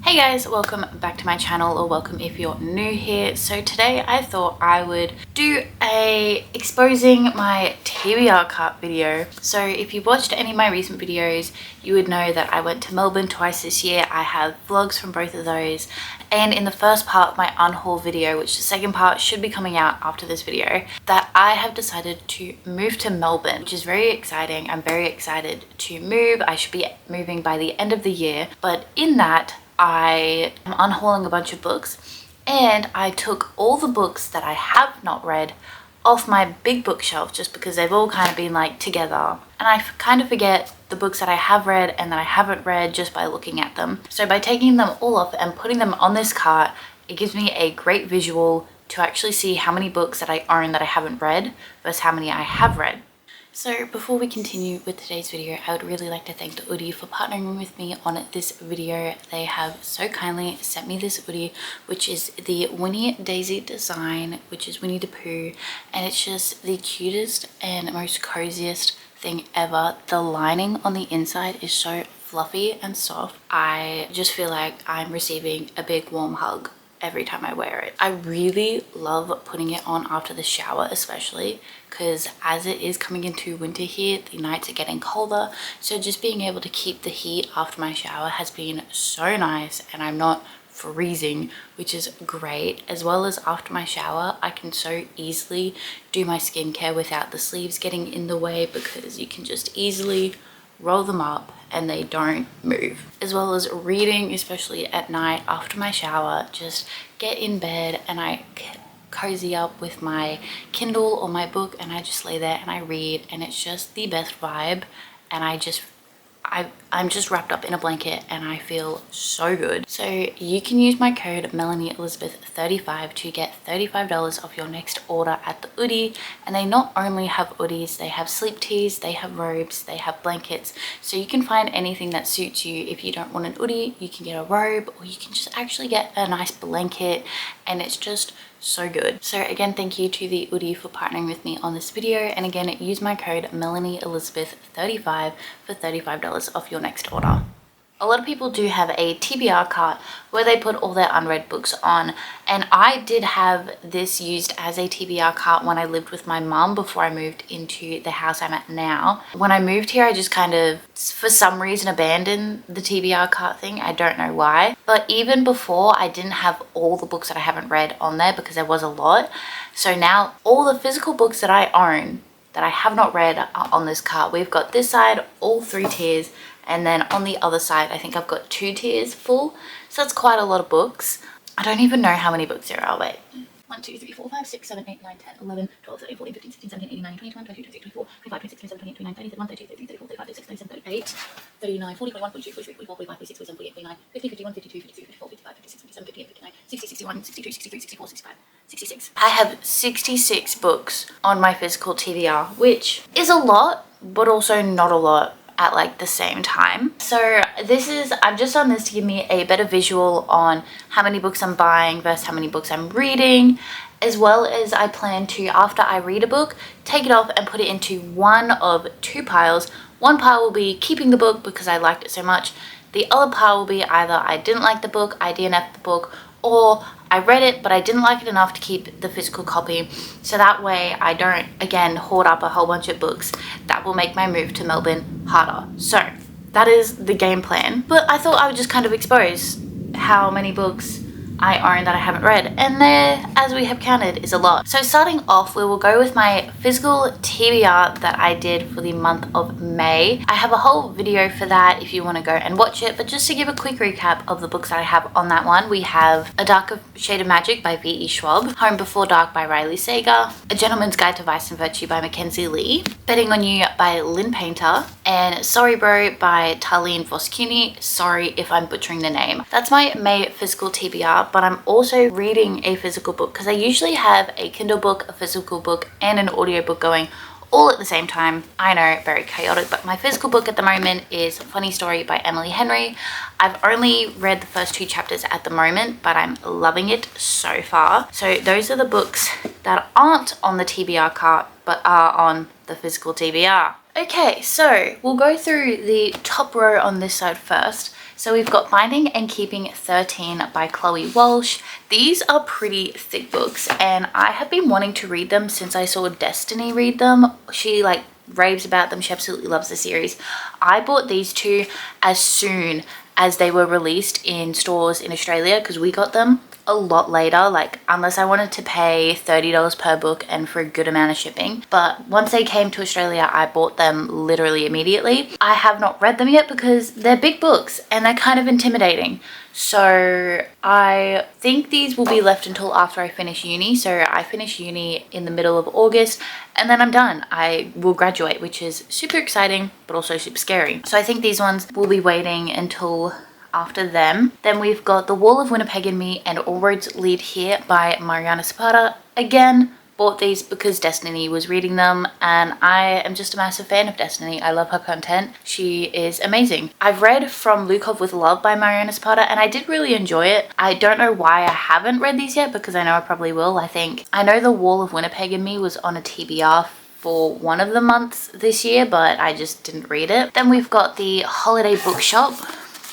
Hey guys, welcome back to my channel, or welcome if you're new here. So today I thought I would do a exposing my TBR cart video. So if you watched any of my recent videos, you would know that I went to Melbourne twice this year. I have vlogs from both of those. And in the first part of my unhaul video, which the second part should be coming out after this video, that I have decided to move to Melbourne, which is very exciting. I'm very excited to move. I should be moving by the end of the year. But in that, I am unhauling a bunch of books, and I took all the books that I have not read off my big bookshelf just because they've all kind of been like together, and I kind of forget the books that I have read and that I haven't read just by looking at them. So by taking them all off and putting them on this cart, it gives me a great visual to actually see how many books that I own that I haven't read versus how many I have read. So before we continue with today's video, I would really like to thank the Oodie for partnering with me on this video. They have so kindly sent me this Oodie, which is the Winnie Daisy design, which is Winnie the Pooh, and it's just the cutest and most coziest thing ever. The lining on the inside is so fluffy and soft. I just feel like I'm receiving a big warm hug every time I wear it. I really love putting it on after the shower, especially because as it is coming into winter here, the nights are getting colder, so just being able to keep the heat after my shower has been so nice, and I'm not freezing, which is great. As well as after my shower, I can so easily do my skincare without the sleeves getting in the way, because you can just easily roll them up and they don't move. As well as reading, especially at night after my shower, just get in bed and I cozy up with my Kindle or my book, and I just lay there and I read, and it's just the best vibe, and I'm just wrapped up in a blanket and I feel so good. So you can use my code MelanieElizabeth35 to get $35 off your next order at the Oodie. And they not only have Oodies, they have sleep teas, they have robes, they have blankets. So you can find anything that suits you. If you don't want an Oodie, you can get a robe, or you can just actually get a nice blanket, and it's just so good. So again, thank you to the Oodie for partnering with me on this video, and again, use my code MelanieElizabeth35 for $35 off your next order. A lot of people do have a TBR cart where they put all their unread books on, and I did have this used as a TBR cart when I lived with my mum before I moved into the house I'm at now. When I moved here, I just kind of, for some reason, abandoned the TBR cart thing. I don't know why. But even before, I didn't have all the books that I haven't read on there because there was a lot. So now all the physical books that I own that I have not read are on this cart. We've got this side, all 3 tiers, and then on the other side, I think I've got 2 tiers full. So that's quite a lot of books. I don't even know how many books there are. Wait. 1, 2, 3, 4, 5, 6, 7, 8, 9, 10, 11, 12, 13, 14, 15, 16, 17, 18, 19, 20, 21, 22, 23, 24, 25, 26, 27, 28, 29, 30, 31, 32, 33, 34, 35, 36, 37, 38, 39, 40, 41, 42, 43, 44, 45, 46, 47, 48, 49, 50, 51, 52, 53, 54, 55, 56, 57, 58, 59, 60, 61, 62, 63, 64, 65, 66. I have 66 books on my physical TBR, which is a lot, but also not a lot at like the same time. So I've just done this to give me a better visual on how many books I'm buying versus how many books I'm reading, as well as I plan to, after I read a book, take it off and put it into one of 2 piles. One pile will be keeping the book because I liked it so much. The other pile will be either I didn't like the book, I DNF'd the book, or I read it but I didn't like it enough to keep the physical copy. So that way I don't, again, hoard up a whole bunch of books that will make my move to Melbourne harder. So that is the game plan. But I thought I would just kind of expose how many books I own that I haven't read, and there, as we have counted, is a lot. So starting off, we will go with my physical TBR that I did for the month of May. I have a whole video for that if you want to go and watch it, but just to give a quick recap of the books that I have on that one, we have A Darker Shade of Magic by V.E. Schwab, Home Before Dark by Riley Sager, A Gentleman's Guide to Vice and Virtue by Mackenzie Lee, Betting on You by Lynn Painter, and Sorry Bro by Tarlene Voskuni. Sorry if I'm butchering the name. That's my May physical TBR, but I'm also reading a physical book because I usually have a Kindle book, a physical book, and an audiobook going all at the same time. I know, very chaotic, but my physical book at the moment is Funny Story by Emily Henry. I've only read the first 2 chapters at the moment, but I'm loving it so far. So those are the books that aren't on the TBR cart but are on the physical TBR. Okay, so we'll go through the top row on this side first. So we've got Finding and Keeping 13 by Chloe Walsh. These are pretty thick books and I have been wanting to read them since I saw Destiny read them. She like raves about them. She absolutely loves the series. I bought these two as soon as they were released in stores in Australia because we got them a lot later, like unless I wanted to pay $30 per book and for a good amount of shipping. But once they came to Australia, I bought them literally immediately. I have not read them yet because they're big books and they're kind of intimidating. So I think these will be left until after I finish uni. So I finish uni in the middle of August and then I'm done. I will graduate, which is super exciting, but also super scary. So I think these ones will be waiting until after them. Then we've got The Wall of Winnipeg and Me and All Roads Lead Here by Mariana Zapata. Again, bought these because Destiny was reading them and I am just a massive fan of Destiny. I love her content. She is amazing. I've read From Lukov with Love by Mariana Zapata and I did really enjoy it. I don't know why I haven't read these yet because I know I probably will. I know The Wall of Winnipeg and Me was on a TBR for one of the months this year, but I just didn't read it. Then we've got The Holiday Bookshop,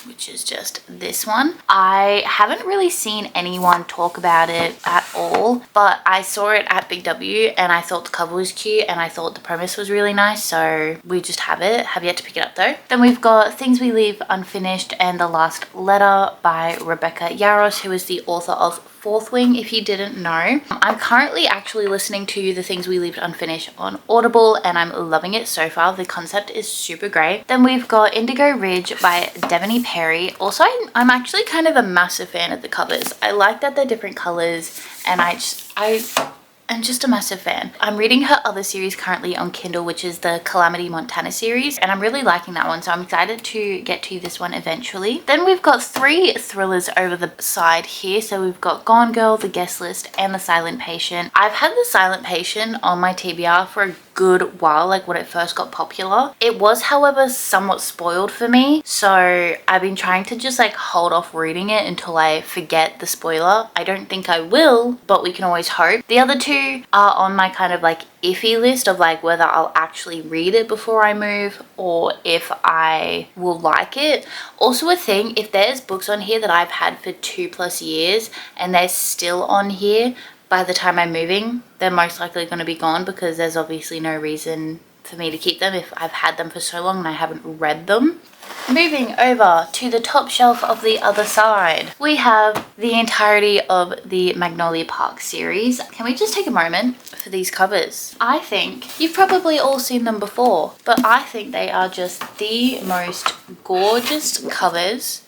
which is just this one. I haven't really seen anyone talk about it at all, but I saw it at Big W and I thought the cover was cute and I thought the premise was really nice, so we just have it. Have yet to pick it up though. Then we've got Things We Leave Unfinished and The Last Letter by Rebecca Yarros, who is the author of Fourth Wing, if you didn't know. I'm currently actually listening to The Things We Leave Unfinished on Audible and I'm loving it so far. The concept is super great. Then we've got Indigo Ridge by Devaney Perry. Also, I'm actually kind of a massive fan of the covers. I like that they're different colors and I'm just a massive fan. I'm reading her other series currently on Kindle, which is the Calamity Montana series, and I'm really liking that one, so I'm excited to get to this one eventually. Then we've got 3 thrillers over the side here. So we've got Gone Girl, The Guest List, and The Silent Patient. I've had The Silent Patient on my TBR for a good while, like when it first got popular. It was, however, somewhat spoiled for me, so I've been trying to just like hold off reading it until I forget the spoiler. I don't think I will, but we can always hope. The other 2 are on my kind of like iffy list of like whether I'll actually read it before I move or if I will like it. Also a thing, if there's books on here that I've had for 2+ years and they're still on here by the time I'm moving, they're most likely going to be gone because there's obviously no reason for me to keep them if I've had them for so long and I haven't read them. Moving over to the top shelf of the other side, we have the entirety of the Magnolia Park series. Can we just take a moment for these covers? I think you've probably all seen them before, but I think they are just the most gorgeous covers.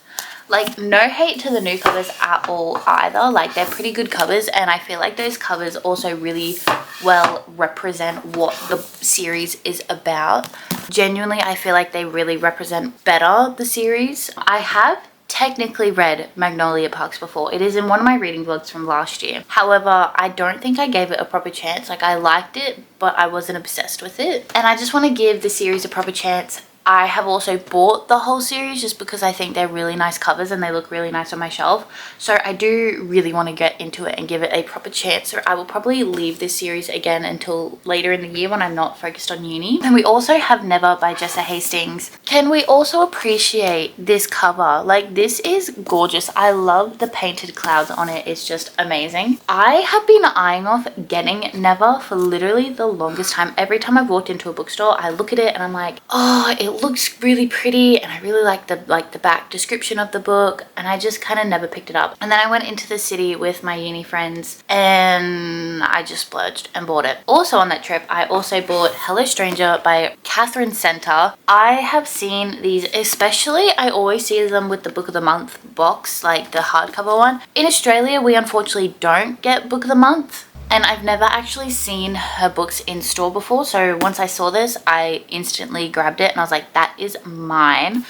Like, no hate to the new covers at all either. Like, they're pretty good covers and I feel like those covers also really well represent what the series is about. Genuinely, I feel like they really represent better the series. I have technically read Magnolia Parks before. It is in one of my reading vlogs from last year. However, I don't think I gave it a proper chance. Like, I liked it, but I wasn't obsessed with it. And I just want to give the series a proper chance. I have also bought the whole series just because I think they're really nice covers and they look really nice on my shelf. So I do really want to get into it and give it a proper chance. So I will probably leave this series again until later in the year when I'm not focused on uni. And we also have Never by Jessa Hastings. Can we also appreciate this cover? Like, this is gorgeous. I love the painted clouds on it. It's just amazing. I have been eyeing off getting Never for literally the longest time. Every time I've walked into a bookstore, I look at it and I'm like, oh, it looks really pretty and I really like the back description of the book, and I just kind of never picked it up. And then I went into the city with my uni friends and I just splurged and bought it. Also on that trip, I also bought Hello Stranger by Catherine Center. I have seen these, especially I always see them with the Book of the Month box, like the hardcover one. In Australia, we unfortunately don't get Book of the Month. And I've never actually seen her books in store before. So once I saw this, I instantly grabbed it and I was like, that is mine.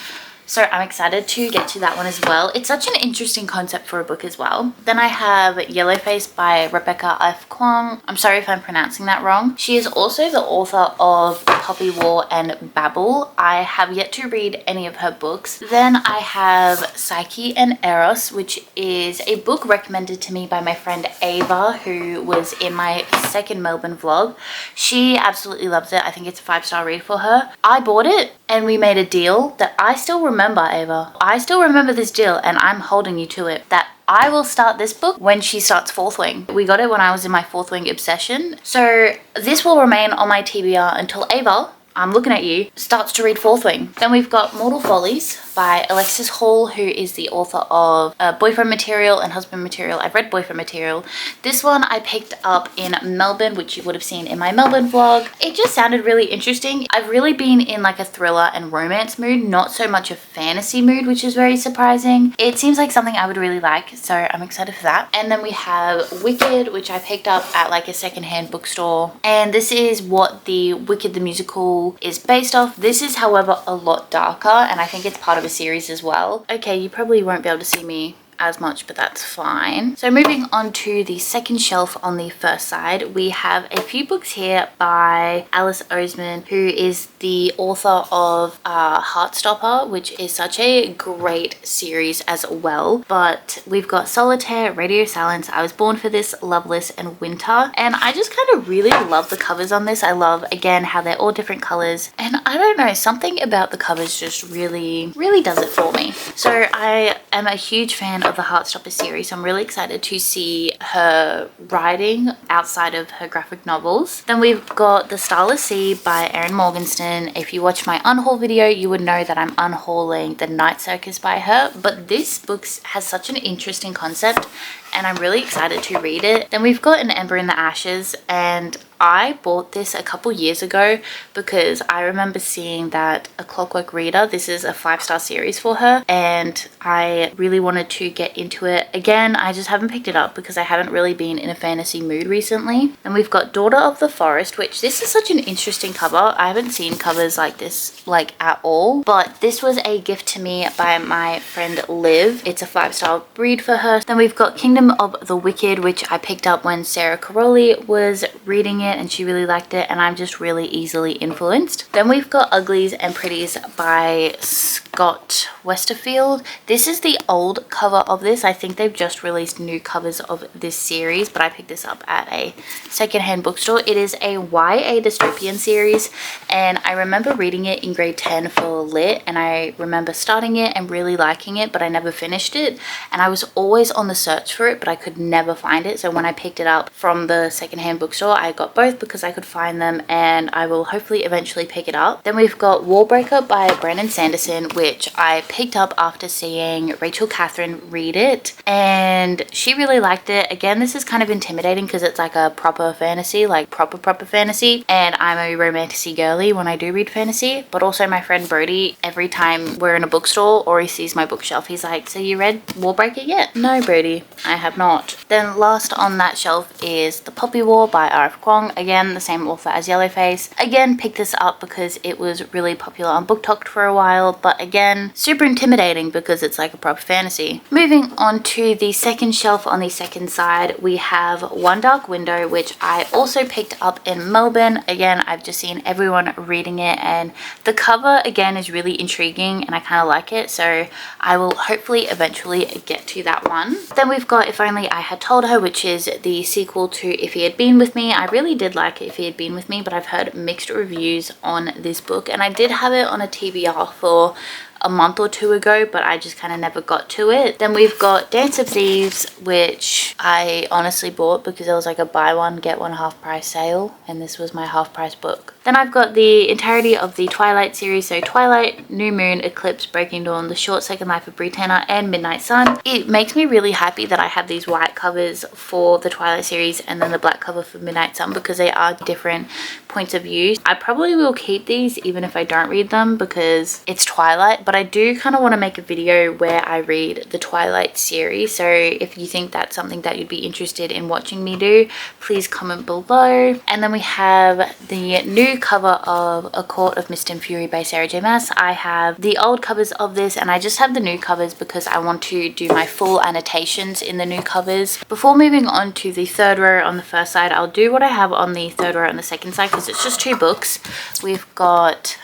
So I'm excited to get to that one as well. It's such an interesting concept for a book as well. Then I have Yellowface by Rebecca F. Kwong. I'm sorry if I'm pronouncing that wrong. She is also the author of Poppy War and Babel. I have yet to read any of her books. Then I have Psyche and Eros, which is a book recommended to me by my friend Ava, who was in my second Melbourne vlog. She absolutely loves it. I think it's a 5-star read for her. I bought it and we made a deal that I still remember, Ava. I still remember this deal and I'm holding you to it, that I will start this book when she starts Fourth Wing. We got it when I was in my Fourth Wing obsession. So this will remain on my TBR until Ava, I'm looking at you, starts to read Fourth Wing. Then we've got Mortal Follies by Alexis Hall, who is the author of Boyfriend Material and Husband Material. I've read Boyfriend Material. This one I picked up in Melbourne, which you would have seen in my Melbourne vlog. It just sounded really interesting. I've really been in like a thriller and romance mood, not so much a fantasy mood, which is very surprising. It seems like something I would really like, so I'm excited for that. And then we have Wicked, which I picked up at like a secondhand bookstore. And this is what the Wicked the musical is based off. This is, however, a lot darker, and I think it's part of a series as well. Okay, you probably won't be able to see me as much, but that's fine. So moving on to the second shelf on the first side, we have a few books here by Alice Oseman, who is the author of Heartstopper, which is such a great series as well. But we've got Solitaire, Radio Silence, I Was Born for This, Loveless, and Winter. And I just kind of really love the covers on this. I love, again, how they're all different colors. And I don't know, something about the covers just really does it for me. So I am a huge fan of the Heartstopper series. I'm really excited to see her writing outside of her graphic novels. Then we've got The Starless Sea by Erin Morgenstern. If you watch my unhaul video, you would know that I'm unhauling The Night Circus by her, but this book has such an interesting concept and I'm really excited to read it. Then we've got An Ember in the Ashes, and I bought this a couple years ago because I remember seeing that A Clockwork Reader, this is a 5-star series for her, and I really wanted to get into it. Again, I just haven't picked it up because I haven't really been in a fantasy mood recently. Then we've got Daughter of the Forest, which this is such an interesting cover. I haven't seen covers like this like at all, but this was a gift to me by my friend Liv. It's a 5-star read for her. Then we've got Kingdom of the Wicked, which I picked up when Sarah Caroli was reading it and she really liked it, and I'm just really easily influenced. Then we've got Uglies and Pretties by Scott Westerfield. This is the old cover of this. I think they've just released new covers of this series, but I picked this up at a secondhand bookstore. It is a YA dystopian series, and I remember reading it in grade 10 for lit, and I remember starting it and really liking it, but I never finished it, and I was always on the search for it, but I could never find it. So when I picked it up from the secondhand bookstore, I got both because I could find them, and I will hopefully eventually pick it up. Then we've got Warbreaker by Brandon Sanderson, which I picked up after seeing Rachel Catherine read it, and she really liked it. Again, this is kind of intimidating because it's like a proper fantasy, like proper fantasy, and I'm a romantasy girly when I do read fantasy. But also my friend Brody, every time we're in a bookstore or he sees my bookshelf, he's like, so you read Warbreaker yet? No, Brody, I have not. Then last on that shelf is The Poppy War by R.F. Kwong. Again, the same author as Yellowface. Again, picked this up because it was really popular on BookTok for a while, but again, super intimidating because it's like a proper fantasy. Moving on to the second shelf on the second side, we have One Dark Window, which I also picked up in Melbourne. Again, I've just seen everyone reading it, and the cover again is really intriguing and I kind of like it, so I will hopefully eventually get to that one. Then we've got If Only I Had Told Her, which is the sequel to If He Had Been With Me. I really did like If He Had Been With Me, but I've heard mixed reviews on this book, and I did have it on a TBR for a month or two ago, but I just kind of never got to it. Then we've got Dance of Thieves, which I honestly bought because there was like a buy one get one half price sale, and this was my half price book. Then I've got the entirety of the Twilight series, so Twilight, New Moon, Eclipse, Breaking Dawn, The Short Second Life of Britannia, and Midnight Sun. It makes me really happy that I have these white covers for the Twilight series and then the black cover for Midnight Sun because they are different points of view. I probably will keep these even if I don't read them because it's Twilight, but I do kind of want to make a video where I read the Twilight series, so if you think that's something that you'd be interested in watching me do, please comment below. And then we have the new new cover of A Court of Mist and Fury by Sarah J Maas. I have the old covers of this and I just have the new covers because I want to do my full annotations in the new covers. Before moving on to the third row on the first side, I'll do what I have on the third row on the second side because it's just 2 books. We've got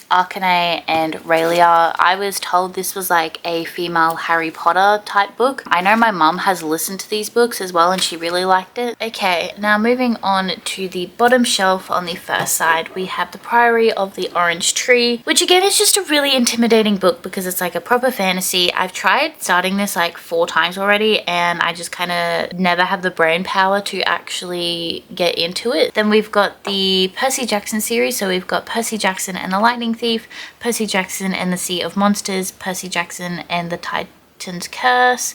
Arcane and Raylia. I was told this was like a female Harry Potter type book. I know my mum has listened to these books as well and she really liked it. Okay, now moving on to the bottom shelf on the first side, we have The Priory of the Orange Tree, which again is just a really intimidating book because it's like a proper fantasy. I've tried starting this like 4 times already and I just kind of never have the brain power to actually get into it. Then we've got the Percy Jackson series, so we've got Percy Jackson and the Lightning Thief, Percy Jackson and the Sea of Monsters, Percy Jackson and the Titan's Curse,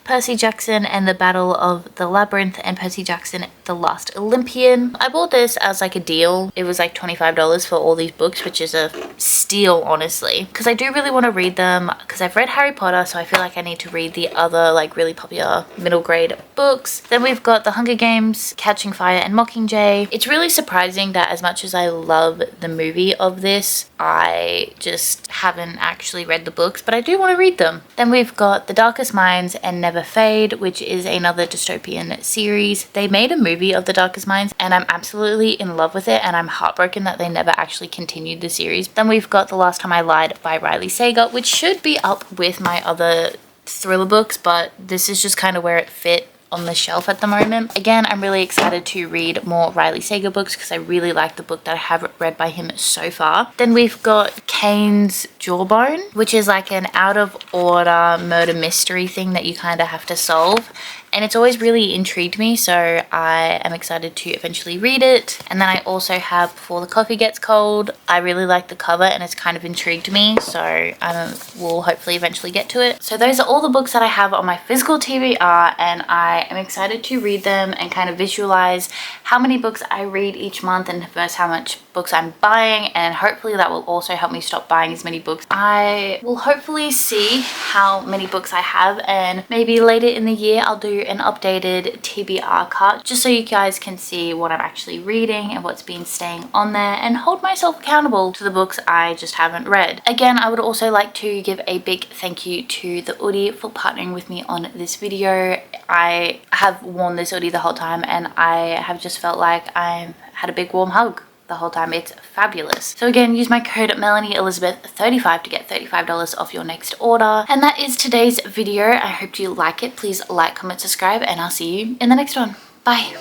Percy Jackson and the Battle of the Labyrinth, and Percy Jackson The Last Olympian. I bought this as like a deal. It was like $25 for all these books, which is a steal honestly, because I do really want to read them because I've read Harry Potter, so I feel like I need to read the other like really popular middle grade books. Then we've got The Hunger Games, Catching Fire and Mockingjay. It's really surprising that as much as I love the movie of this, I just haven't actually read the books, but I do want to read them. Then we've got The Darkest Minds and Never Fade, which is another dystopian series. They made a movie of The Darkest Minds and I'm absolutely in love with it and I'm heartbroken that they never actually continued the series. Then we've got The Last Time I Lied by Riley Sager, which should be up with my other thriller books, but this is just kind of where it fit on the shelf at the moment. Again, I'm really excited to read more Riley Sager books because I really like the book that I have read by him so far. Then we've got Kane's Jawbone, which is like an out of order murder mystery thing that you kind of have to solve. And it's always really intrigued me, so I am excited to eventually read it. And then I also have Before the Coffee Gets Cold. I really like the cover and it's kind of intrigued me, so I will hopefully eventually get to it. So those are all the books that I have on my physical TBR and I am excited to read them and kind of visualize how many books I read each month and versus how much books I'm buying, and hopefully that will also help me stop buying as many books. I will hopefully see how many books I have and maybe later in the year I'll do an updated TBR cart just so you guys can see what I'm actually reading and what's been staying on there and hold myself accountable to the books I just haven't read. Again, I would also like to give a big thank you to the Oodie for partnering with me on this video. I have worn this Oodie the whole time and I have just felt like I've had a big warm hug the whole time. It's fabulous. So again, use my code MelanieElizabeth35 to get $35 off your next order. And that is today's video. I hope you like it. Please like, comment, subscribe, and I'll see you in the next one. Bye.